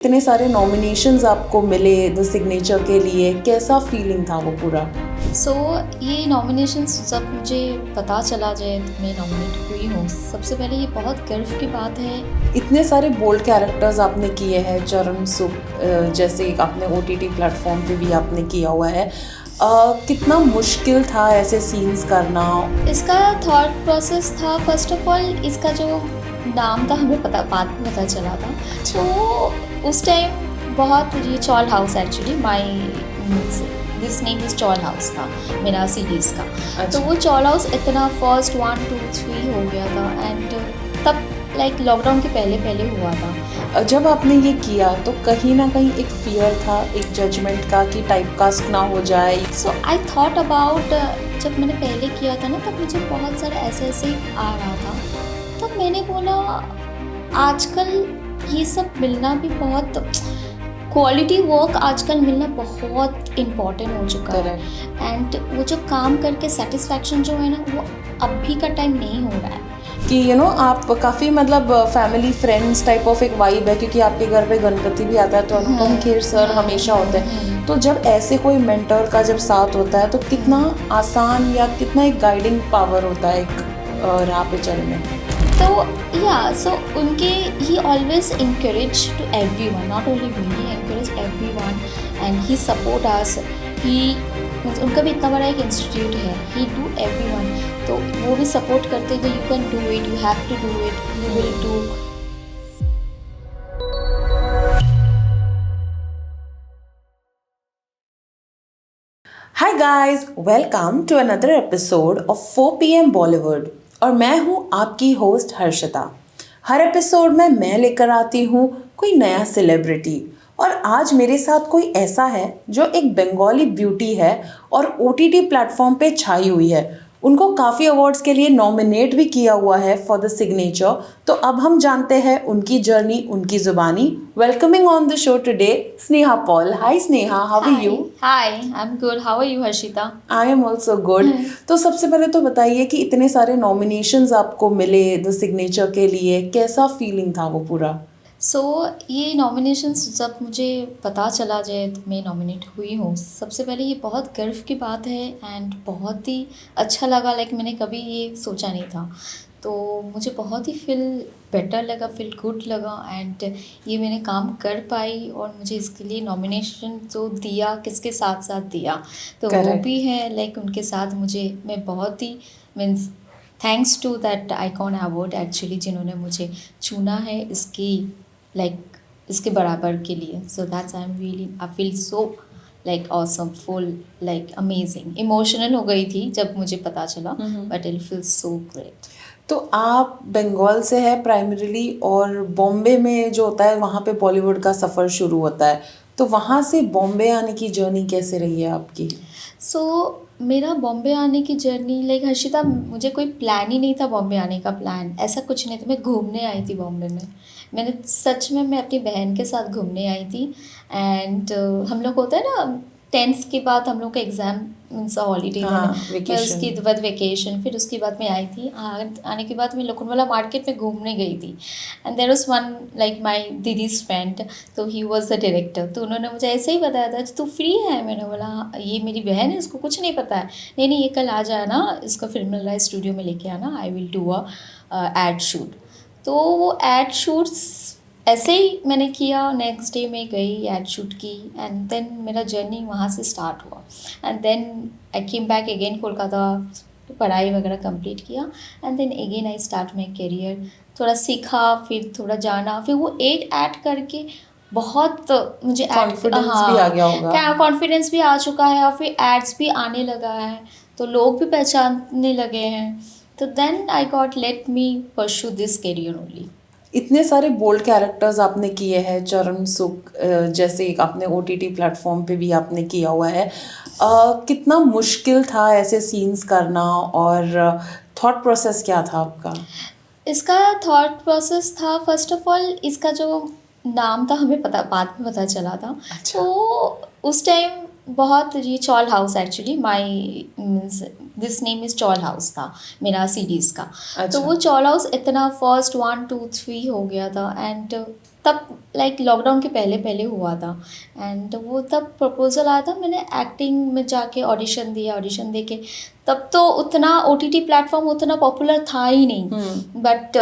इतने सारे नॉमिनेशंस आपको मिले द सिग्नेचर के लिए, कैसा फीलिंग था वो पूरा? सो ये नॉमिनेशंस जब मुझे पता चला जब मैं नॉमिनेट हुई हूँ, सबसे पहले ये बहुत गर्व की बात है। इतने सारे बोल्ड कैरेक्टर्स आपने किए हैं, चरण सुख जैसे एक आपने OTT प्लेटफॉर्म पे भी आपने किया हुआ है। कितना मुश्किल था ऐसे सीन्स करना? इसका थॉट प्रोसेस था, फर्स्ट ऑफ ऑल इसका जो नाम था हमें बाद में पता चला था। तो उस टाइम बहुत ये chawl house actually this name is chawl house था मेरा सीरीज़ का। तो वो चॉल हाउस इतना फर्स्ट 1 2 3 हो गया था एंड तब लाइक लॉकडाउन के पहले हुआ था। जब आपने ये किया तो कहीं ना कहीं एक फियर था, एक जजमेंट का कि टाइपकास्ट ना हो जाए। सो आई थॉट अबाउट, जब मैंने पहले किया था ना तब मुझे बहुत सारा ऐसे आ रहा था। तब मैंने बोला आजकल ये सब मिलना भी बहुत, क्वालिटी वर्क आजकल मिलना बहुत इम्पॉर्टेंट हो चुका है एंड वो जो काम करके सेटिस्फैक्शन जो है ना वो अभी का टाइम नहीं हो रहा है कि आप काफ़ी मतलब फैमिली फ्रेंड्स टाइप ऑफ एक वाइब है, क्योंकि आपके घर पे गणपति भी आता है तो अनुपम खेर सर हमेशा होते हैं। तो जब ऐसे कोई मेंटर का जब साथ होता है तो कितना आसान या कितना एक गाइडिंग पावर होता है एक राह पे चलने। तो सो उनके ही always encourage to everyone, not only me, he encourage everyone and he support us. he means उनका भी इतना बड़ा एक इंस्टीट्यूट है, he do everyone, तो वो भी सपोर्ट करते हैं, you can do it, you have to do it, you will do. Hi guys, welcome to another episode of 4 PM Bollywood और मैं हूँ आपकी होस्ट हर्षिता। हर एपिसोड में मैं लेकर आती हूँ कोई नया सेलिब्रिटी और आज मेरे साथ कोई ऐसा है जो एक बंगाली ब्यूटी है और OTT प्लेटफॉर्म पे छाई हुई है। उनको काफ़ी अवार्ड्स के लिए नॉमिनेट भी किया हुआ है फॉर द सिग्नेचर। तो अब हम जानते हैं उनकी जर्नी, उनकी जुबानी। Welcoming on the show today Sneha Paul. Hi Sneha, how are you? Hi, I am good, how are you Harshita? I am also good. तो सबसे पहले तो बताइए कि इतने सारे नॉमिनेशंस आपको मिले द सिग्नेचर के लिए, कैसा फीलिंग था वो पूरा? सो ये नॉमिनेशंस जब मुझे पता चला जब मैं नॉमिनेट हुई हूँ, सबसे पहले ये बहुत गर्व की बात है एंड बहुत ही अच्छा लगा। लाइक मैंने कभी ये सोचा नहीं था, तो मुझे बहुत ही फील बेटर लगा, फील गुड लगा एंड ये मैंने काम कर पाई और मुझे इसके लिए नॉमिनेशन जो दिया, किसके साथ साथ दिया, तो वो भी है लाइक उनके साथ मैं बहुत ही means thanks to that icon award actually, जिन्होंने मुझे चुना है इसके बराबर के लिए। So that's I feel so like awesome, full like amazing, emotional हो गई थी जब मुझे पता चला, but I feel so great. तो आप बंगाल से है प्राइमरीली और बॉम्बे में जो होता है वहाँ पे बॉलीवुड का सफ़र शुरू होता है, तो वहाँ से बॉम्बे आने की जर्नी कैसे रही है आपकी? मेरा बॉम्बे आने की जर्नी लाइक हर्षिता, मुझे कोई प्लान ही नहीं था बॉम्बे आने का, प्लान ऐसा कुछ नहीं था। मैं घूमने आई थी बॉम्बे में, मैं अपनी बहन के साथ घूमने आई थी एंड हम लोग होता है ना 10th के बाद हम लोग का एग्ज़ाम मीन्स हॉलीडे, मैं उसके बाद वेकेशन, फिर उसके बाद मैं आई थी। आने के बाद मैं लोखंडवाला मार्केट में घूमने गई थी and there was one like my दीदीज़ फ्रेंड, तो ही वाज द डायरेक्टर, तो उन्होंने मुझे ऐसे ही बताया था तू फ्री है? मैंने बोला ये मेरी बहन है, इसको कुछ नहीं पता है। नहीं ये कल आ जाना, इसको फिल्म लाइव स्टूडियो में लेके आना, I will do a ad shoot. तो वो एड शूट्स ऐसे ही मैंने किया। नेक्स्ट डे मैं गई, एड शूट की एंड देन मेरा जर्नी वहाँ से स्टार्ट हुआ and then I came back again Kolkata, पढ़ाई वगैरह कंप्लीट किया and then again I start my career. थोड़ा सीखा, फिर थोड़ा जाना, फिर वो एक ऐड करके बहुत मुझे कॉन्फिडेंस भी आ गया होगा। कॉन्फिडेंस भी आ चुका है और फिर एड्स भी आने लगा है, तो लोग भी पहचानने लगे हैं। तो then I got let me pursue this career only. इतने सारे बोल्ड कैरेक्टर्स आपने किए हैं, चरण सुख जैसे एक आपने OTT प्लेटफॉर्म पे भी आपने किया हुआ है। कितना मुश्किल था ऐसे सीन्स करना और थॉट प्रोसेस क्या था आपका? इसका थॉट प्रोसेस था, फर्स्ट ऑफ ऑल इसका जो नाम था हमें बाद में पता चला था। तो उस टाइम बहुत ये chawl house actually this name is chawl house था मेरा सीरीज़ का। तो वो चॉल हाउस इतना फर्स्ट 1 2 3 हो गया था एंड तब लाइक लॉकडाउन के पहले पहले हुआ था एंड वो तब प्रपोज़ल आया था, मैंने एक्टिंग में जाके ऑडिशन दिया, ऑडिशन दे के तब तो उतना OTT प्लेटफॉर्म उतना पॉपुलर था ही नहीं, बट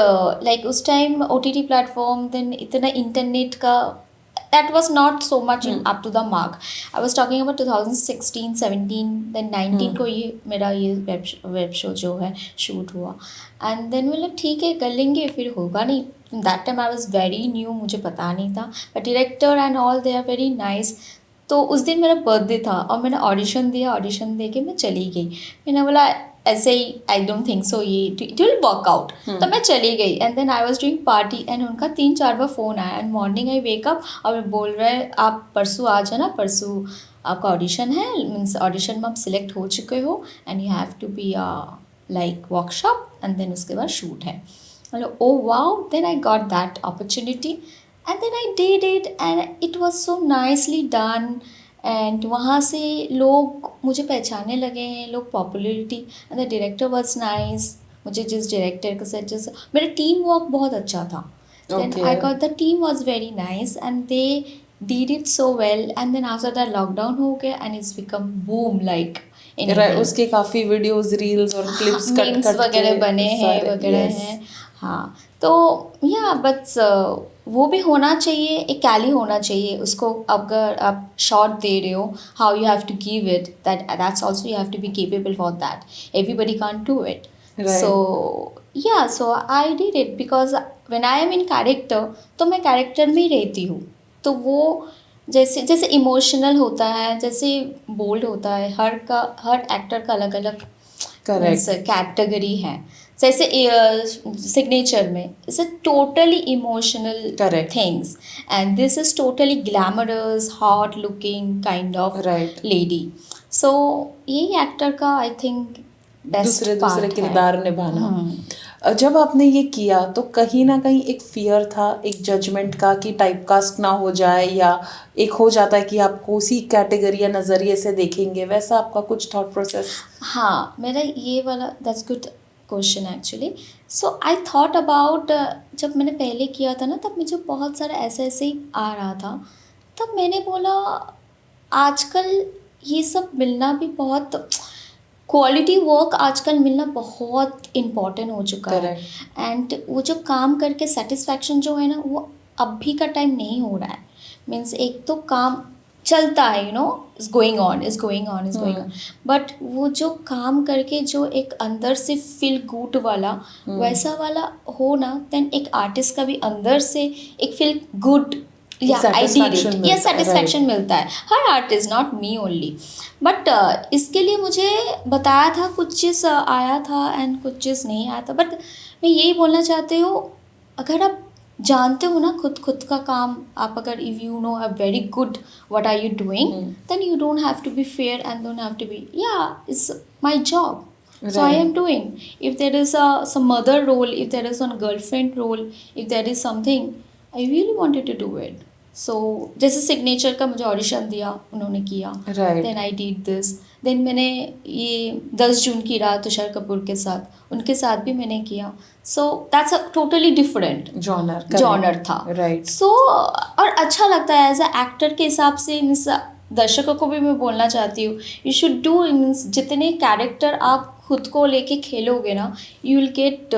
लाइक उस टाइम OTT प्लेटफॉर्म देन इतना इंटरनेट का that was not so much in up to the mark. I was talking about 2016, 17, then 19 को ये मेरा ये वेब शो जो है शूट हुआ एंड देन मतलब ठीक है कर लेंगे, फिर होगा नहीं. That time I was very new, मुझे पता नहीं था, but director and all they are very nice. तो उस दिन मेरा बर्थडे था और मैंने ऑडिशन दिया, ऑडिशन दे के मैं चली गई. मैंने बोला ऐसे ही आई डोंट थिंक सो ये इट विल वर्क आउट, तो मैं चली गई and then I was doing party and उनका 3-4 बार फ़ोन आया एंड मॉर्निंग आई वेकअप और बोल रहे आप परसों आ जाना, परसों आपका ऑडिशन है, मीन्स ऑडिशन में आप सिलेक्ट हो चुके हो and you have to be like workshop and then उसके बाद शूट है. मतलब oh wow, then I got that opportunity and then I did it and it was so nicely done and वहाँ से लोग मुझे पहचानने लगे हैं, लोग popularity and the director was nice. मुझे जिस डायरेक्टर के साथ जैसे मेरा टीम वर्क बहुत अच्छा था, then I got the team was very nice and they did it so well and then after that lockdown हो गया and it's become boom like उसके काफ़ी वीडियोस, रील्स और क्लिप्स कट कट वगैरह बने हैं वगैरह हैं. हाँ तो या बट वो भी होना चाहिए, एक कैली होना चाहिए उसको. अगर आप शॉर्ट दे रहे हो, how you have to give it, that's also you have to be capable for that. Everybody can't do it. So I did it because when I am in character तो मैं कैरेक्टर में ही रहती हूँ. तो वो जैसे जैसे इमोशनल होता है, जैसे बोल्ड होता है, हर एक्टर का अलग अलग कैटेगरी है. जैसे सिग्नेचर में it's a totally emotional things and this is totally glamorous hot looking kind of lady. So यही एक्टर का आई थिंक बेस्ट दूसरे किरदार निभाना. जब आपने ये किया तो कहीं ना कहीं एक फियर था, एक जजमेंट का कि टाइपकास्ट ना हो जाए, या एक हो जाता है कि आपको उसी कैटेगरी या नज़रिए से देखेंगे, वैसा आपका कुछ थॉट प्रोसेस? हाँ, मेरा ये वाला that's good question actually. So I thought about, जब मैंने पहले किया था ना तब मुझे बहुत सारा ऐसे ऐसे ही आ रहा था. तब मैंने बोला आजकल ये सब मिलना भी बहुत, क्वालिटी वर्क आजकल मिलना बहुत इम्पॉर्टेंट हो चुका है एंड वो जो काम करके सेटिस्फैक्शन जो है ना वो अभी का टाइम नहीं हो रहा है. मीन्स एक तो काम चलता है, you know, is going on, but वो जो काम करके जो एक अंदर से फील गुड वाला वैसा वाला हो ना, देन एक आर्टिस्ट का भी अंदर से एक फील गुड या आई डिड इट या सेटिस्फैक्शन मिलता है. हर artist, not me only, but इसके लिए मुझे बताया था, कुछ चीज़ आया था एंड कुछ चीज़ नहीं आया था. बट मैं यही बोलना चाहती हूँ, अगर आप जानते हो ना खुद का काम, आप अगर if you know a very good what are you doing, then you don't have to be fair and don't have to be it's my job. So I am doing. If there is some mother role, if there is one girlfriend role, if there is something, I really wanted to do it. So जैसे signature का मुझे audition दिया, उन्होंने किया, then I did this. Then मैंने ये 10 जून की रात तुषार कपूर के साथ, उनके साथ भी मैंने किया. So that's a totally different genre था. So और अच्छा लगता है एज अ एक्टर के हिसाब से. मीन्स दर्शकों को भी मैं बोलना चाहती हूँ, यू शुड डू, मीन्स जितने कैरेक्टर आप खुद को लेके खेलोगे ना, you will get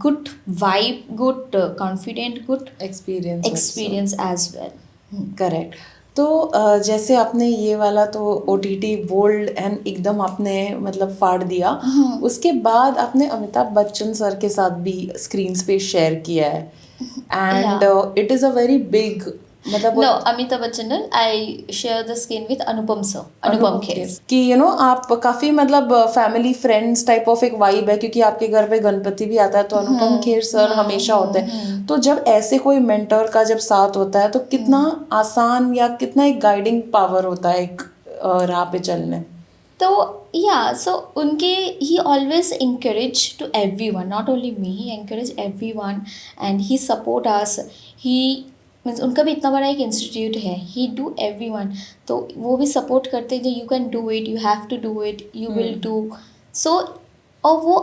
good vibe, good confident, good experience as well. Correct. तो जैसे आपने ये वाला तो OTT बोल्ड एंड एकदम आपने मतलब फाड़ दिया, उसके बाद आपने अमिताभ बच्चन सर के साथ भी स्क्रीन पे शेयर किया है and it is a very big, मतलब no, Amitabh Bachchan, I share the screen with Anupam sir, Anupam Kher. कि यू नो आप काफ़ी मतलब फैमिली फ्रेंड्स टाइप ऑफ एक वाइब है, क्योंकि आपके घर पे गणपति भी आता है तो अनुपम खेर सर हमेशा होते हैं. तो जब ऐसे कोई मेंटर का जब साथ होता है तो कितना आसान या कितना एक गाइडिंग पावर होता है एक राह पे चलने. तो सो उनके ही always encourage to everyone, not only me, he encourage everyone and he support us. he means उनका भी इतना बड़ा एक इंस्टीट्यूट है, ही डू एवरीवन, तो वो भी सपोर्ट करते हैं, you can do it, you have to do it, you will do. So और वो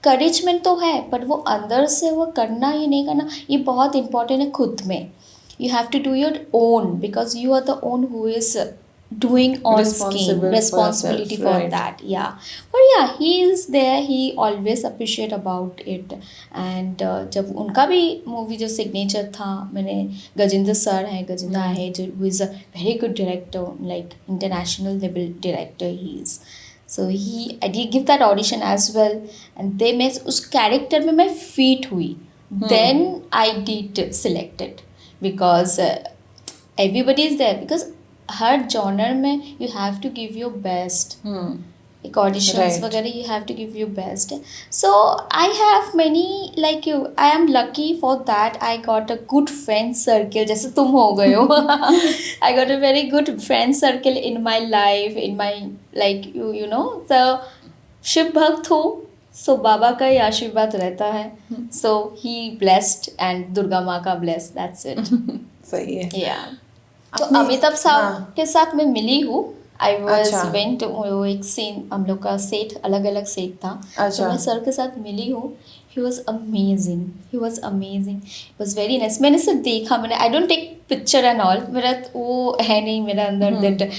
करेजमेंट तो है, बट वो अंदर से वो करना या नहीं करना ये बहुत इम्पोर्टेंट है खुद में. you have to do your own, because you are the one who is doing on screen, Responsible for responsibility yourself, for right. that. Yeah, but yeah, he is there, he always appreciate about it. And जब उनका भी movie जो signature था, मैंने Gajendra sir है, गजेंद्र है जो who is a very good director, like international level director he is. So I did give that audition as well, and they मैं उस character में मैं fit हुई, then I did selected, because everybody is there, because her genre में you have to give your best. एक auditions Right. वगैरह you have to give your best. So I have many, like you, I am lucky for that. I got a good friend circle, जैसे तुम हो गए हो. I got a very good friend circle in my life, in my, like you know, so Shiv भक्त हो, so बाबा का ही आशीर्वाद रहता है. So he blessed and Durga माँ का blessed, that's it. सही है. Yeah. तो आपने- अमिताभ साहब हाँ. के साथ मैं मिली हूँ. आई वॉज अच्छा. वेंट, वो एक सीन, हम लोग का सेट अलग अलग सेट था. अच्छा. तो मैं सर के साथ मिली हूँ. He was amazing, he was amazing, it was very nice. मैंने सिर्फ देखा, मैंने I don't take picture and all, मेरा वो है नहीं मेरा अंदर that.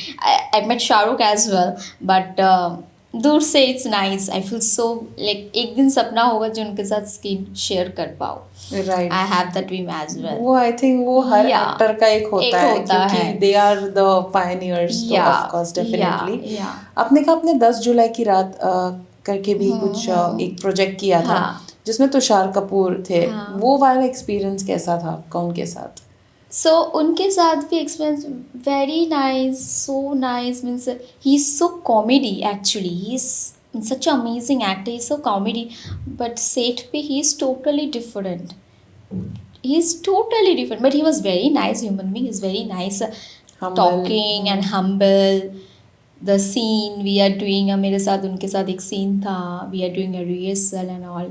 I met Shahrukh as well, but दूर से it's nice. I feel so like एक दिन सपना होगा जो उनके साथ स्क्रीन शेयर कर पाओ. Right. I have that dream as well. वो आई थिंक वो हर Yeah. एक्टर का एक होता है, होता क्योंकि है. दे आर द पायनियर्स, तो Yeah, of course definitely. yeah. आपने कहा आपने 10 जुलाई की रात करके भी कुछ एक प्रोजेक्ट किया था, हाँ. जिसमें तुषार कपूर थे. हाँ. वो वाला एक्सपीरियंस कैसा था आपका उनके साथ? So उनके साथ भी experience very nice, so nice. Means he is so comedy, actually he is such an amazing actor, he is so comedy, but set पे he is totally different. He is totally different, but he was very nice human being. He's very nice, Humble. talking and humble. The scene we are doing, मेरे साथ उनके साथ एक scene था, we are doing a rehearsal and all.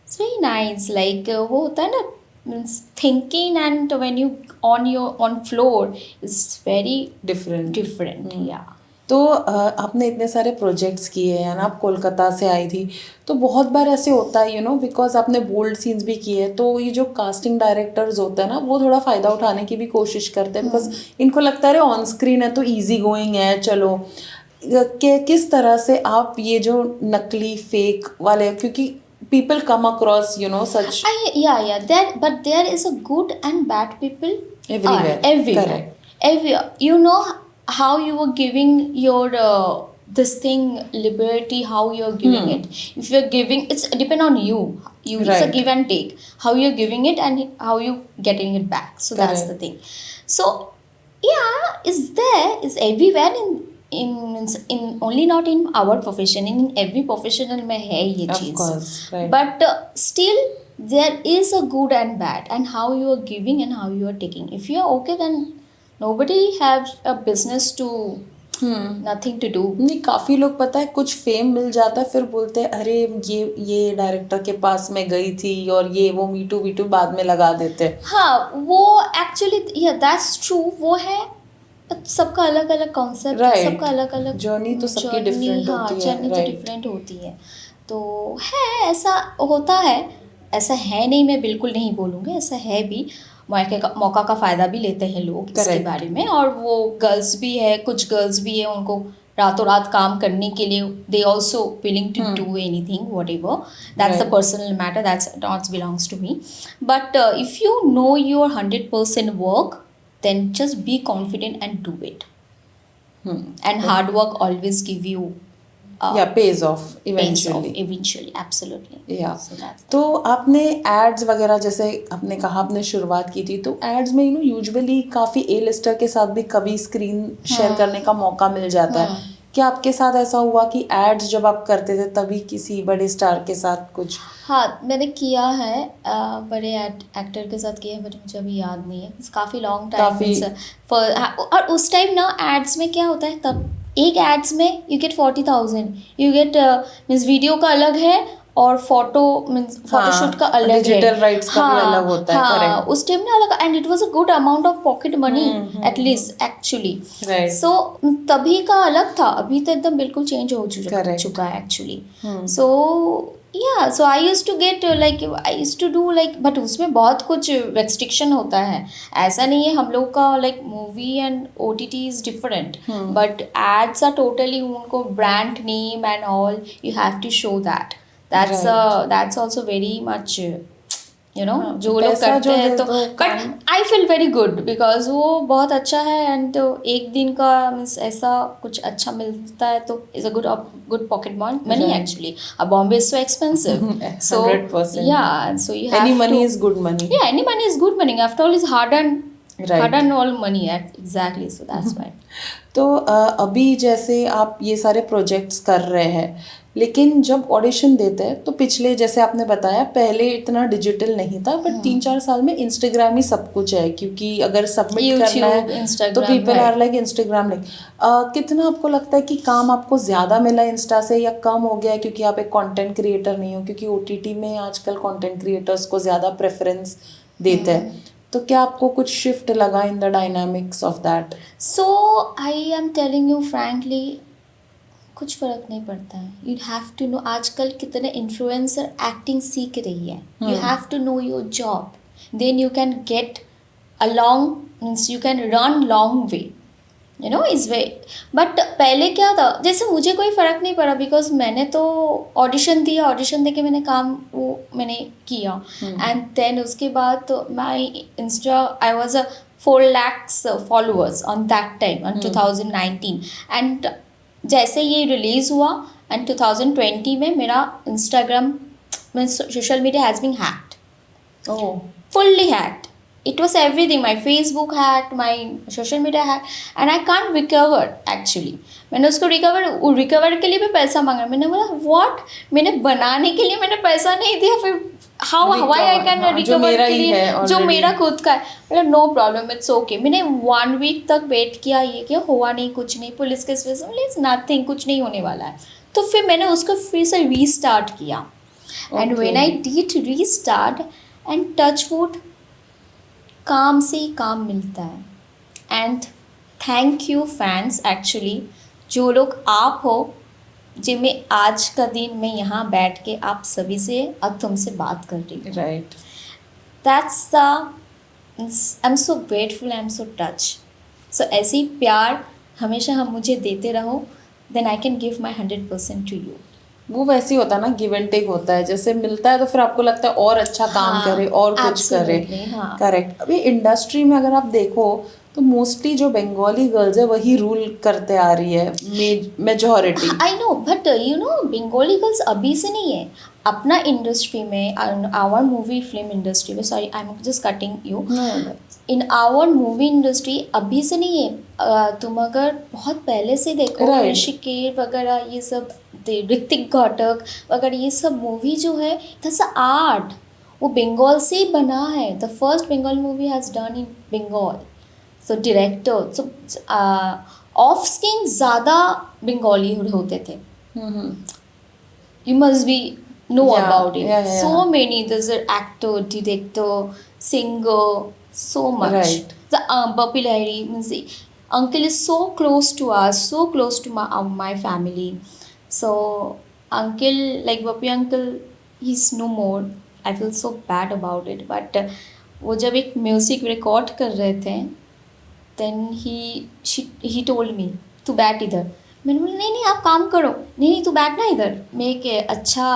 It's very nice. Like वो होता है ना, means thinking, and when you on floor, it's very different. different. Yeah. तो आपने इतने सारे प्रोजेक्ट्स किए हैं ना, आप कोलकाता से आई थी, तो बहुत बार ऐसे होता है बिकॉज आपने बोल्ड सीन्स भी किए, तो ये जो कास्टिंग डायरेक्टर्स होते हैं ना, वो थोड़ा फ़ायदा उठाने की भी कोशिश करते हैं, बिकॉज इनको लगता है ऑन स्क्रीन है तो ईजी गोइंग है, चलो. किस तरह से आप ये जो नकली फेक वाले, क्योंकि people come across such But there is a good and bad people everywhere. Everywhere. Correct. Everywhere. How you were giving your this thing liberty, how you're giving it. If you're giving, it's depend on you. It's a Right. give and take. How you're giving it and how you getting it back. So that's Correct. the thing. So yeah, is everywhere in only not in our profession, in every professional में है ये Of cheese. course, right. But still there is a good and bad, and how you are giving and how you are taking. If you are okay, then nobody has a business to nothing to do. नहीं, काफ़ी लोग पता है कुछ fame मिल जाता है, फिर बोलते हैं अरे ये डायरेक्टर के पास मैं गई थी, और ये वो मीटू वीटू बाद में लगा देते हैं. हाँ, वो एक्चुअली दैट्स ट्रू, वो है. सबका अलग अलग कॉन्सेप्ट, Right. सबका अलग अलग जर्नी तो सबकी डिफरेंट होती है. जर्नी तो Right. डिफरेंट होती है. तो है, ऐसा होता है, ऐसा है नहीं, मैं बिल्कुल नहीं बोलूँगी, ऐसा है भी. मौका का फ़ायदा भी लेते हैं लोग इसके Correct. बारे में. और वो गर्ल्स भी है, कुछ गर्ल्स भी है, उनको रातों रात काम करने के लिए they also willing to do anything, whatever. That's a personal matter, that's not belongs to me. But if you know your 100% work, then just be confident and do it. And hard work always give you pays off pays off eventually. eventually, absolutely. Yeah. So that's तो आपने ads वगैरह, जैसे आपने कहा आपने शुरुआत की थी, तो एड्स में यूजुअली काफ़ी ए लिस्टर के साथ भी कभी स्क्रीन शेयर करने का मौका मिल जाता है. क्या आपके साथ ऐसा हुआ कि एड्स जब आप करते थे तभी किसी बड़े स्टार के साथ कुछ? हाँ, मैंने किया है, बड़े एक्टर के साथ किया है, बट मुझे अभी याद नहीं है. काफ़ी लॉन्ग टाइम. और उस टाइम ना एड्स में क्या होता है, तब एक एड्स में you get 40,000, you get means video का अलग है और फोटो मीन्स फोटोशूट का अलग है, डिजिटल राइट्स का भी अलग होता है. हाँ, करेक्ट. उस टाइम ना अलग, and it was a good amount of pocket money at least actually. Right. सो तभी का अलग था, अभी तो एकदम बिल्कुल चेंज हो Correct. चुका है actually. So yeah so I use to get like I use to do like, but उसमें बहुत कुछ रेस्ट्रिक्शन होता है। ऐसा नहीं है, हम लोग का like movie and OTT is different, but ads are totally उनको brand name and all you have to show that. That's Right. That's also very much हाँ, जो लोग पैसा करते जो हैं दे तो, दो बट काम। I feel very good because वो बहुत अच्छा है एंड एक दिन का मीन्स ऐसा कुछ अच्छा मिलता है तो is a good pocket money Right. Actually. Bombay is so expensive, so 100%. Yeah so you Any have money to, is good money. yeah, any money is good money, after all is hard Right. and all money, exactly, so that's why. तो अभी जैसे आप ये सारे projects कर रहे हैं, लेकिन जब ऑडिशन देते हैं तो पिछले जैसे आपने बताया पहले इतना डिजिटल नहीं था, बट 3-4 साल में इंस्टाग्राम ही सब कुछ है, क्योंकि अगर सबमिट करना YouTube, है तो Instagram, people are right. Like Instagram like. कितना आपको लगता है कि काम आपको ज़्यादा मिला इंस्टा से या कम हो गया क्योंकि आप एक कंटेंट क्रिएटर नहीं हो, क्योंकि OTT में आजकल कंटेंट क्रिएटर्स को ज़्यादा प्रेफरेंस देते हैं, तो क्या आपको कुछ शिफ्ट लगा in the dynamics of that? So I am telling you frankly, कुछ फ़र्क नहीं पड़ता है। यू हैव टू नो, आजकल कितने इन्फ्लुएंसर एक्टिंग सीख रही है। You have to know your job, then you can get a long, means you can run long way, इस वे। बट पहले क्या था, जैसे मुझे कोई फ़र्क नहीं पड़ा बिकॉज मैंने तो ऑडिशन दिया, ऑडिशन दे के मैंने काम वो मैंने किया एंड देन उसके बाद तो my Insta I was a 4 lakhs followers on that time on 2019 and जैसे ये रिलीज़ हुआ एंड 2020 में मेरा Instagram means social media has been hacked, oh, fully hacked. It was everything. My Facebook hacked, my social media hacked, and I can't recover actually. मैंने उसको recover के लिए भी पैसा मांगा। मैंने बोला व्हाट, मैंने बनाने के लिए मैंने पैसा नहीं दिया, फिर how why I can recover के लिए जो मेरा खुद का है। बोला नो प्रॉब्लम, इट्स ओके। मैंने 1 week तक वेट किया, ये क्या हुआ नहीं, कुछ नहीं, पुलिस केस वजह से इट्स नथिंग, कुछ नहीं होने वाला है। तो फिर मैंने उसको फिर से रीस्टार्ट किया and when I did restart and touch wood, काम से ही काम मिलता है। And thank you fans actually, जो लोग आप हो, जिनमें आज का दिन मैं यहाँ बैठ के आप सभी से अब तुमसे बात कर रही हूँ। Right. That's the, I am so grateful, I am so touch. So ऐसे ही प्यार हमेशा हम मुझे देते रहो, then I can give my 100% to you. वो वैसे ही होता है ना, गिव एंड टेक होता है, जैसे मिलता है तो फिर आपको लगता है और अच्छा काम हाँ, करे और कुछ करे। absolutely, हाँ। करेक्ट। अभी इंडस्ट्री में अगर आप देखो तो मोस्टली जो बंगाली गर्ल्स है वही रूल करते आ रही है, majority. I know, but Bengali girls अभी से नहीं है। अपना इंडस्ट्री में, आवर मूवी फिल्म इंडस्ट्री में, sorry I am just cutting you, in our movie industry अभी से नहीं है। तुम अगर बहुत पहले से देखो, Right. ऋषिकेश वगैरह ये सब, ऋतिक घटक वगैरह, ये सब मूवी जो है दैट्स आर्ट, वो बंगाल से ही बना है। The first Bengal movie has done in Bengal. So director, so off screen ज़्यादा बंगाली होते थे। You must be know Yeah, about it. yeah, yeah, So yeah. many. There's an actor, director, singer, so much. Right. The Bapi Lahiri means the uncle is so close to us, so close to my family. So uncle, like Bapi uncle, he's no more. I feel so bad about it. But वो जब एक music record कर रहे थे, then he told me तू बैठ इधर। मैंने बोला नहीं आप काम करो, नहीं तू बैठना इधर, मैं एक अच्छा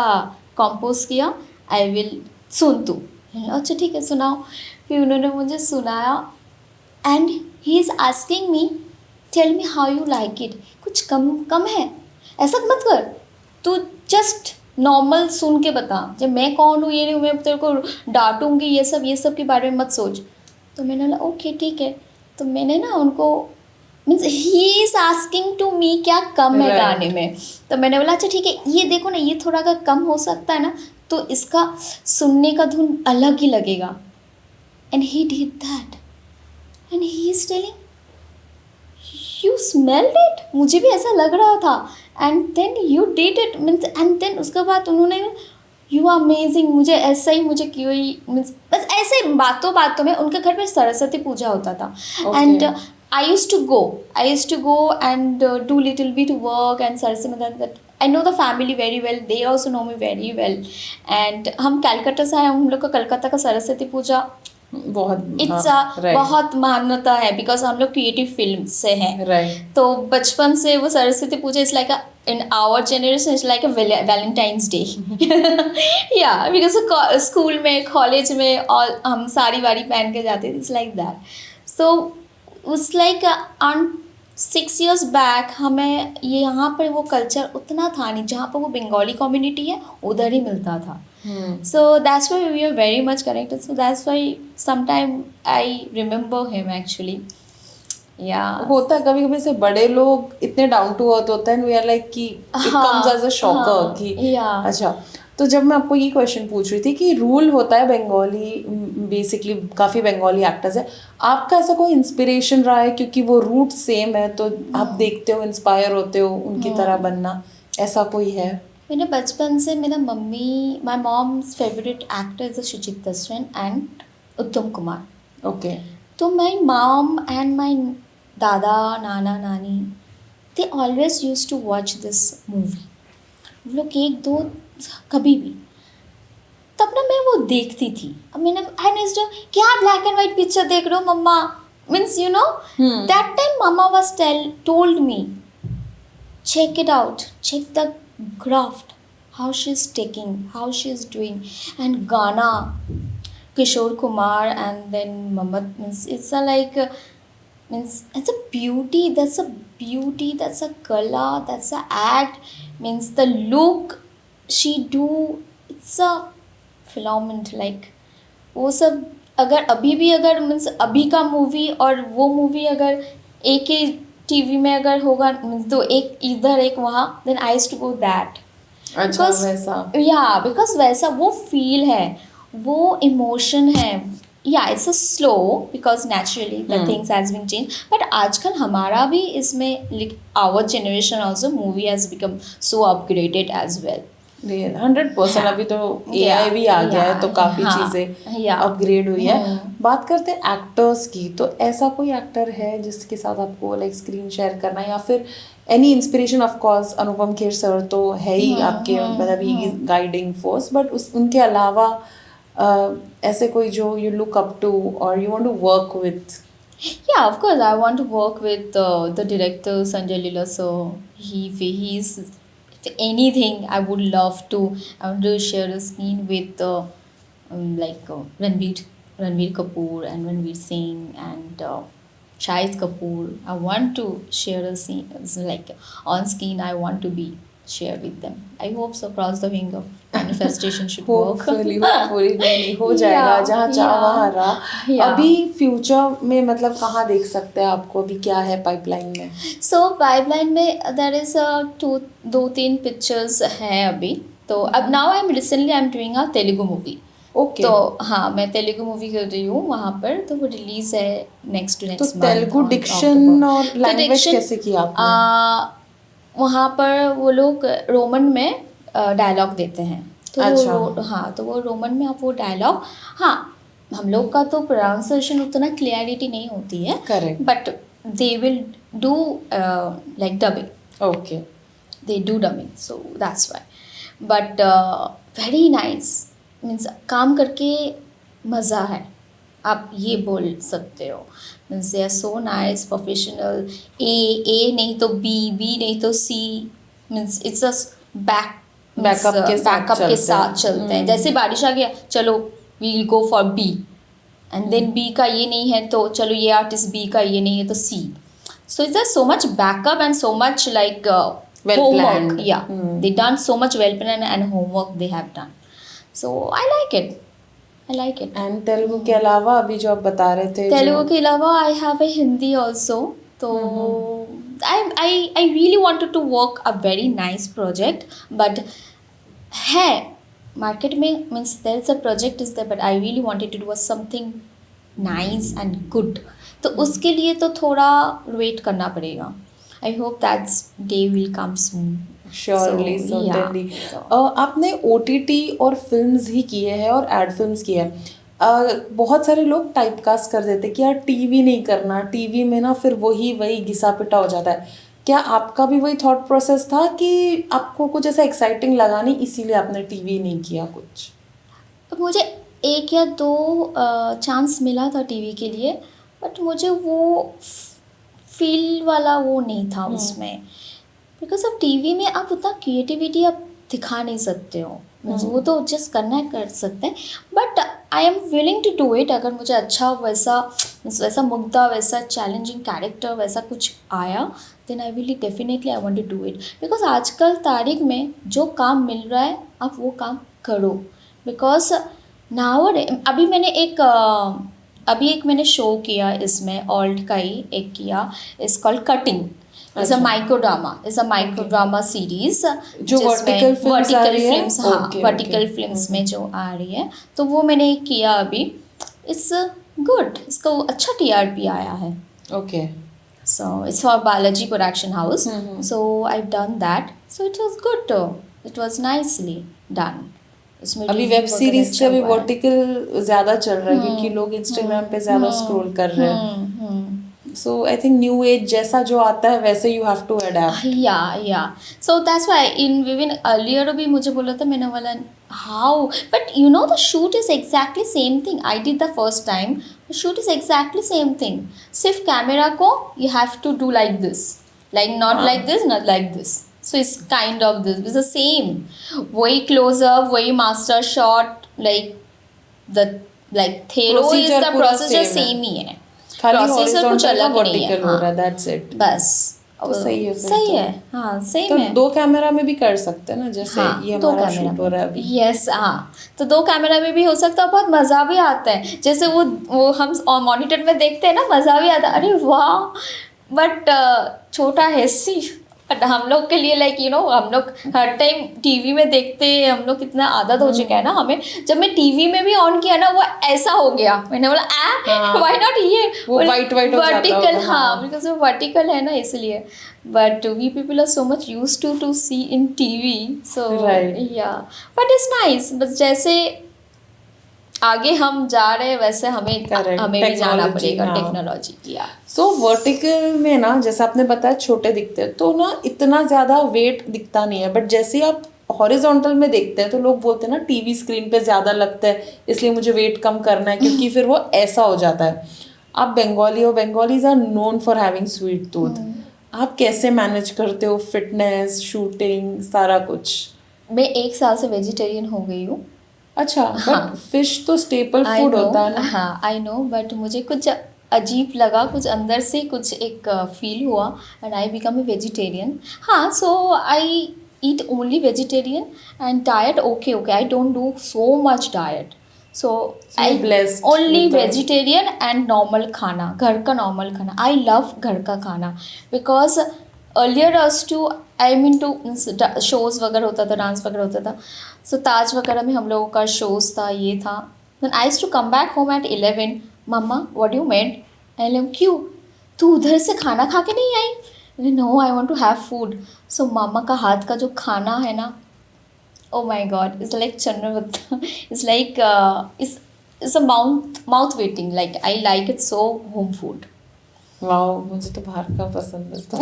कंपोज किया, आई विल सुन तू। अच्छा ठीक है सुनाओ। फिर उन्होंने मुझे सुनाया and he is asking me tell me how you like it, कुछ कम है, ऐसा मत कर, तू जस्ट नॉर्मल सुन के बता, जब मैं कौन हूँ ये नहीं, मैं तेरे को डांटूंगी, ये सब के बारे में मत सोच। तो मैंने बोला ओके ठीक है। तो मैंने ना उनको, means he is asking to me क्या कम है गाने में, तो मैंने बोला अच्छा ठीक है, ये देखो ना, ये थोड़ा अगर कम हो सकता है ना तो इसका सुनने का धुन अलग ही लगेगा। And he did that and he is telling you smelled it, मुझे भी ऐसा लग रहा था, and then you did it means, and then उसके बाद उन्होंने यू आर अमेजिंग, मुझे ऐसा ही मुझे क्यों ही मीन्स, बस ऐसे बातों में उनके घर पे सरस्वती पूजा होता था and I used to go and do little bit work and Saraswati, that I know the family very well, they also know me very well. And हम कैलकाटा से आए, हम लोग का कलकत्ता का सरस्वती पूजा बहुत इट्स हाँ, right, बहुत मान्यता है, बिकॉज हम लोग क्रिएटिव फील्ड से हैं. right. तो बचपन से वो Saraswati Puja is like in our generation is like a Valentine's day. Yeah because school में, कॉलेज में और हम साड़ी वाड़ी पहन के जाते थे, इट्स लाइक दैट. सो उस लाइक ऑन 6 years बैक हमें ये यहाँ पर वो कल्चर उतना था नहीं, जहाँ पर वो बंगाली कम्युनिटी है उधर ही मिलता था. So that's why we are very much connected. So that's why sometime I remember him actually. Yeah. होता है कभी कभी से बड़े लोग इतने डाउन टू अर्थ होते हैं, वी आर लाइक कि it comes as a shocker कि yeah. अच्छा. तो जब मैं आपको ये क्वेश्चन पूछ रही थी कि रूल होता है बंगाली, बेसिकली काफ़ी बंगाली एक्टर्स है, आपका ऐसा कोई इंस्पिरेशन रहा है क्योंकि वो रूट सेम है तो आप देखते हो, इंस्पायर होते हो उनकी तरह बनना, ऐसा कोई है? मैंने बचपन से, मेरा मम्मी, my mom's favourite actor is Suchitra Sen and Uttam Kumar. Okay. तो my mom and my dada, nana, nani, they always use to watch this movie. हम लोग एक दो कभी भी, तब ना मैं वो देखती थी. अब मैंने क्या ब्लैक एंड वाइट पिक्चर देख रहे हो mamma, means you know that time mamma was told me check it out, check the craft, how she's taking, how she's doing. And Ghana, Kishore Kumar, and then Mamad, means it's a like means it's a beauty, that's a beauty, that's a color, that's a act, means the look she do, it's a phenomenon. like वो सब अगर अभी भी, अगर means अभी का movie और वो मूवी अगर एक ही टीवी में अगर होगा, मीन्स दो, एक इधर एक वहाँ, then I used to go that. अच्छा, वैसा. या बिकॉज वैसा वो फील है, वो इमोशन है. या it's a slow because naturally the things has been change. But आजकल हमारा भी इसमें, our generation also movie has become so upgraded as well. 100%. अभी तो AI भी आ गया है तो काफ़ी चीज़ें अपग्रेड हुई है. बात करते हैं एक्टर्स की, तो ऐसा कोई एक्टर है जिसके साथ आपको लाइक स्क्रीन शेयर करना है, या फिर any inspiration? Of course Anupam Kher sir तो है ही आपके, मतलब ही गाइडिंग फोर्स, बट उनके अलावा ऐसे कोई जो यू लुक अप टू और you want to work with? Yeah, of course, I want to work with the director Sanjay Leela. So he's anything I would love to. I want to share a scene with Ranveer Kapoor and Ranveer Singh and Shahid Kapoor. I want to share a scene, like on screen. I want to be share with them. I hope so. Cross the wing of manifestation should work. Hopefully नहीं हो जाएगा. जहाँ चाह वहाँ रहा. अभी future में मतलब कहाँ देख सकते हैं आपको? अभी क्या है पाइपलाइन में? So पाइपलाइन में there is दो तीन पिक्चर्स हैं अभी. तो अब now I'm doing a Telugu movie. Okay. तो हाँ, मैं तेलुगु मूवी कर रही हूँ वहाँ पर. तो वो रिलीज है नेक्स्ट तो मंथ. तेलुगु डिक्शन और लैंग्वेज कैसे किया आपने? वहाँ पर वो लोग रोमन में डायलॉग देते हैं. तो अच्छा. हाँ, तो वो रोमन में आप वो डायलॉग, हाँ, हम लोग का तो प्रोनाउंसिएशन उतना क्लियरिटी नहीं होती है. Correct. But they will do like dubbing. Okay. They do dubbing, so that's why. But very nice, means काम करके मज़ा है, आप ये बोल सकते हो. Means they are so nice, professional. A नहीं तो बी नहीं तो C, means it's a backup के साथ चलते हैं. जैसे बारिश आ गया, चलो we will go for B, and then B का ये नहीं है तो चलो ये आर्टिस्ट बी का ये नहीं है तो C. So it's so much backup and so much like homework. Yeah, they done so much well planned and homework they have done. So I like it. And Telugu के अलावा अभी जो आप बता रहे थे, तेलुगु के अलावा I have a Hindi also. तो I really wanted to work a very nice project, but है मार्केट में, means there is a project is there, but I really wanted to do something nice and good. तो उसके लिए तो थोड़ा wait करना पड़ेगा. I hope that's day will come soon. Surely. आपने OTT और फिल्म्स ही किए हैं और एड फिल्म्स किए हैं. बहुत सारे लोग टाइपकास्ट कर देते कि यार टीवी नहीं करना, टीवी में ना फिर वही घिसा पिटा हो जाता है. क्या आपका भी वही थॉट प्रोसेस था कि आपको कुछ ऐसा एक्साइटिंग लगा नहीं इसीलिए आपने टीवी नहीं किया कुछ? तो मुझे एक या दो चांस मिला था टीवी के लिए, बट मुझे वो फील वाला वो नहीं था उसमें। बिकॉज अब टीवी में आप उतना क्रिएटिविटी आप दिखा नहीं सकते हो। मीन्स वो तो जस्ट करना है कर सकते हैं, but I am willing to do it. अगर मुझे अच्छा वैसा वैसा मुद्दा, वैसा चैलेंजिंग कैरेक्टर, वैसा कुछ आया, then I will definitely I want to do it. Because आजकल तारीख में जो काम मिल रहा है आप वो काम करो। बिकॉज नाउ अभी एक मैंने शो किया इसमें, ऑल्ट का ही एक किया, is called cutting. Is a microdrama, series जो वर्टिकल फिल्म्स आ रही है? फिल्म्स, हाँ Okay, वर्टिकल okay. फिल्म्स में जो आ रही है, तो वो मैंने किया अभी। इट्स गुड, इसका अच्छा टीआरपी आया है। Okay. So it's for Balaji Production House. So I've done that. So it was good. It was nicely done. उसमें अभी review वेब वगैरह सीरीज अच्छा से अभी हुआ है। वर्टिकल ज्यादा चल रहा है क्योंकि लोग इंस्टाग्राम पे ज्यादा स्क्रॉल कर रहे हैं। सो आई थिंक न्यू एज जैसा जो आता है वैसे you have to adapt. Yeah so that's why in विविन अर्लियर भी मुझे बोला था, मैंने बोला how, but you know the shoot is exactly same thing I did the first time. The shoot is exactly same thing, सिर्फ camera को you have to do like this, like not like this, not like this. So it's kind of this is the same, वही close up, वही master shot, like there is the procedure same ही है, खाली processor कुछ horizontal अलग नहीं है। Vertical हो रहा है, दैट्स इट। बस तो सही है फिर सही तो। है, हाँ सेम तो है। दो कैमरा में भी कर सकते हैं ना, जैसे हाँ, ये दो हमारा कैमरा शूट हो रहा है अभी। यस, हाँ तो दो कैमरा में भी हो सकता है, बहुत मज़ा भी आता है। जैसे वो हम मॉनिटर में देखते हैं ना, मज़ा भी आता है, अरे वाह। बट छोटा है सी, बट हम लोग के लिए लाइक हम लोग हर टाइम टीवी में देखते हैं, हम लोग कितना आदत हो चुका है ना हमें। जब मैं टीवी में भी ऑन किया ना, वो ऐसा हो गया, मैंने बोला व्हाई नॉट ये वो वाइट हो जाता वर्टिकल, होगा, हाँ बिकॉज वो वर्टिकल है ना इसलिए। But we people are so much use to see in TV, so Right. या बट इट्स नाइस। बस जैसे आगे हम जा रहे हैं वैसे हमें Correct. हमें भी जाना Technology, पड़ेगा, हाँ। टेक्नोलॉजी किया। सो वर्टिकल में ना, जैसे आपने बताया छोटे दिखते हैं तो ना इतना ज़्यादा वेट दिखता नहीं है, बट जैसे ही आप हॉरिजॉन्टल में देखते हैं तो लोग बोलते हैं ना टीवी स्क्रीन पे ज़्यादा लगता है इसलिए मुझे वेट कम करना है, क्योंकि फिर वो ऐसा हो जाता है। आप बंगाली हो, Bengalis are known for having sweet tooth. आप कैसे मैनेज करते हो फिटनेस, शूटिंग, सारा कुछ? मैं 1 साल से वेजिटेरियन हो गई हूँ। अच्छा, हाँ। बट फिश तो स्टेपल आई फूड नो, होता है ना। हाँ आई नो, बट मुझे कुछ अजीब लगा, कुछ अंदर से कुछ एक फील हुआ and I become a vegetarian. हाँ, so I eat only vegetarian and diet okay, I don't do so much diet. So I blessed only with the- vegetarian and normal खाना, घर का नॉर्मल खाना। आई लव घर का खाना because earlier us to I mean to shows वगैरह होता था, डांस वगैरह होता था। सो ताज वगैरह में हम लोगों का शोज़ था, ये था। Then I used to come back home at 11. Mama, what you made? And I'm क्यों? तू उधर से खाना खा के नहीं आई? No, I want to have food. So मामा का हाथ का जो खाना है ना, oh my God, it's like Chandragupta. It's like it's a mouth waiting. Like I like it so, home food. Wow, मुझे तो बाहर का पसंद है तो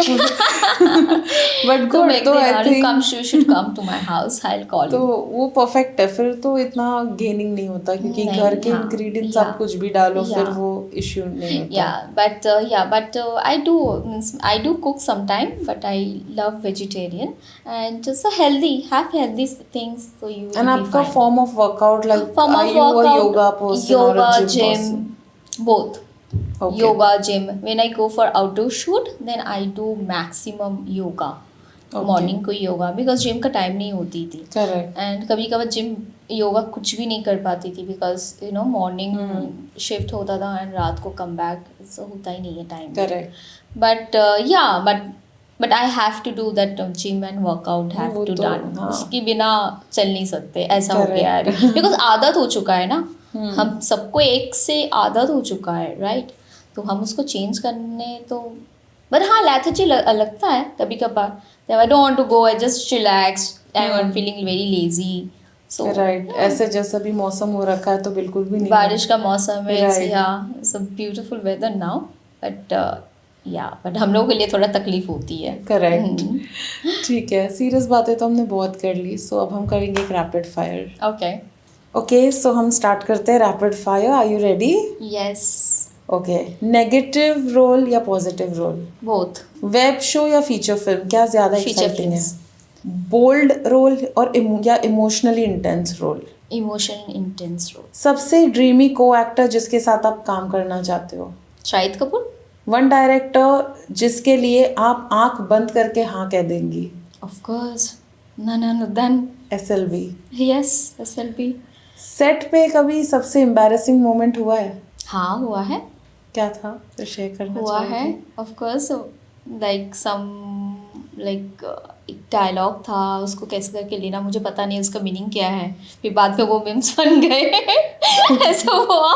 बट तो गुड, तो I think you should come to my house. I'll call तो you. वो परफेक्ट है, फिर तो इतना गेनिंग नहीं होता क्योंकि नहीं, घर के हाँ, इंग्रेडिएंट्स या, आप कुछ भी डालो फिर या। वो इश्यू नहीं होता। but I do cook sometime, but I love vegetarian and just a have healthy things, so you will and be आपका fine. Form of workout like Form are of you a workout, yoga person और yoga, a gym gym, person? both. Okay. Yoga, gym. When I go for outdoor shoot, then I do maximum yoga. Okay. Morning को yoga, because gym का time नहीं होती थी। Correct. And कभी कभार gym yoga कुछ भी नहीं कर पाती थी बिकॉज मॉर्निंग शिफ्ट होता था एंड रात को कम बैक होता ही नहीं है time. Correct. But I have to do that gym and workout have वो टू तो, डन। हाँ। उसके बिना चल नहीं सकते, ऐसा हो Correct. गया है बिकॉज आदत हो चुका है ना, हम सबको एक से आदत हो चुका है, राइट? तो हम उसको चेंज करने तो बट हाँ लेथर्जी लगता है कभी कभार। I don't want to go, I just relax, I am feeling very lazy. So right, ऐसे जैसा भी मौसम हो रखा है तो बिल्कुल भी नहीं बारिश का मौसम है, Right. It's beautiful weather now, but या बट हम लोगों के लिए थोड़ा तकलीफ होती है। करेक्ट। ठीक है, सीरियस बातें तो हमने बहुत कर ली, सो अब हम करेंगे एक rapid fire. Okay. Okay, so हम स्टार्ट करते हैं rapid fire. Are you ready? Yes. Okay, negative role या positive role? Both. Web show या फीचर फिल्म, क्या ज़्यादा फीचर एक्साइटिंग है? फिल्म्स। बोल्ड रोल और या emotionally intense role? Emotion intense role. सबसे ड्रीमी को एक्टर जिसके साथ आप काम करना चाहते हो? शाहिद कपूर। वन डायरेक्टर जिसके लिए आप आंख बंद करके हाँ कह देंगी? ऑफ कोर्स ननन। SLB। Yes, SLB। सेट पे कभी सबसे एम्बैरेसिंग मोमेंट हुआ है? हाँ, हुआ है। क्या था, तो शेयर करना हुआ चाहोगे? है ऑफ कोर्स। लाइक एक डायलॉग था, उसको कैसे करके लेना मुझे पता नहीं, उसका मीनिंग क्या है, फिर बाद में वो मीम्स बन गए। ऐसा हुआ।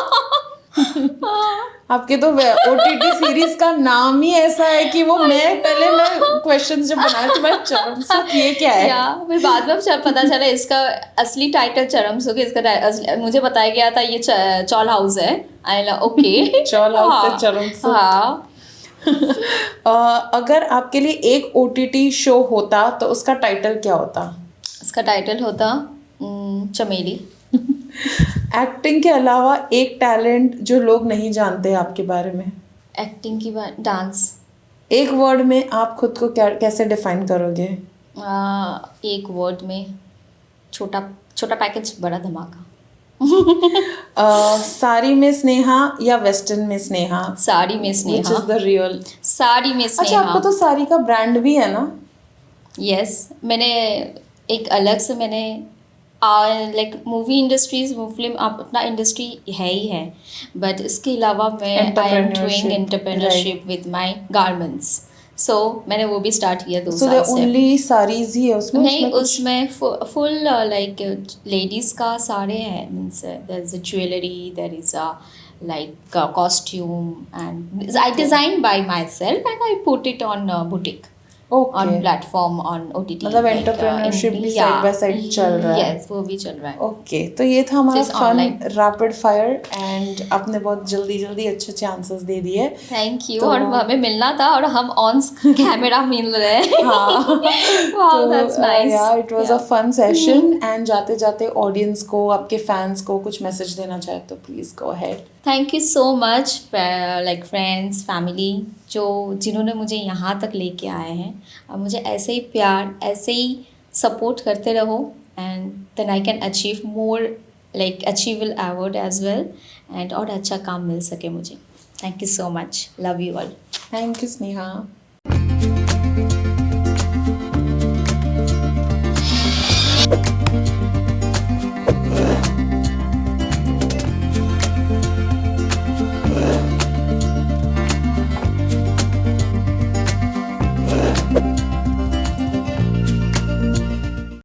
आपके तो OTT सीरीज का नाम ही ऐसा है कि वो मैं क्वेश्चंस जब बनाए तो मैं चरम सुख, ये क्या है? या फिर बाद में पता चला इसका असली टाइटल चरम सुख है। इसका मुझे बताया गया था ये चॉल हाउस है। आई ओके। चॉल हाउस से चरम सुख। हाँ। अगर आपके लिए एक OTT शो होता तो उसका टाइटल क्या होता? इसका टाइटल होता चमेली। एक्टिंग के अलावा एक टैलेंट जो लोग नहीं जानते आपके बारे में? एक्टिंग की बात, डांस। एक वर्ड में आप खुद को कैसे डिफाइन करोगे? एक वर्ड में, छोटा छोटा पैकेज बड़ा धमाका। साड़ी में स्नेहा या वेस्टर्न में स्नेहा? साड़ी में Which Sneha. is the real? Sari में अच्छा, स्नेहा। आपको तो साड़ी का ब्रांड भी है ना? यस, मैंने एक अलग से मैंने लाइक मूवी इंडस्ट्रीज, फिल्म अपना इंडस्ट्री है ही है, बट इसके अलावा मैं I am doing entrepreneurship with my garments. So मैंने वो भी स्टार्ट किया 2 So साल the से। only साड़ीज ही है उसमें? नहीं, कुछ- उसमें फुल लाइक लेडीज का सारे हैं। Means there is a jewellery, there is a like costume, and I design by myself and I put it on boutique, on okay, platform, on OTT। मतलब entrepreneurship भी side by side चल रहा है। Yes, वो भी चल रहा है। ओके, तो ये था हमारा This fun online. Rapid fire and आपने बहुत जल्दी जल्दी अच्छे आंसर्स दे दिए। Thank you. तो- और हमें मिलना था और हम ऑन कैमरा मिल रहे हैं। हाँ, वाओ, दैट्स नाइस। यार it was a fun session. And जाते जाते ऑडियंस को, आपके फैंस को कुछ मैसेज देना चाहे तो please go ahead. Thank you so much like friends, family, जिन्होंने मुझे यहाँ तक लेके आए हैं। और मुझे ऐसे ही प्यार, ऐसे ही सपोर्ट करते रहो, and then I can achieve more, like achieval award as well, and और अच्छा काम मिल सके मुझे। Thank you so much. Love you all. Thank you Sneha.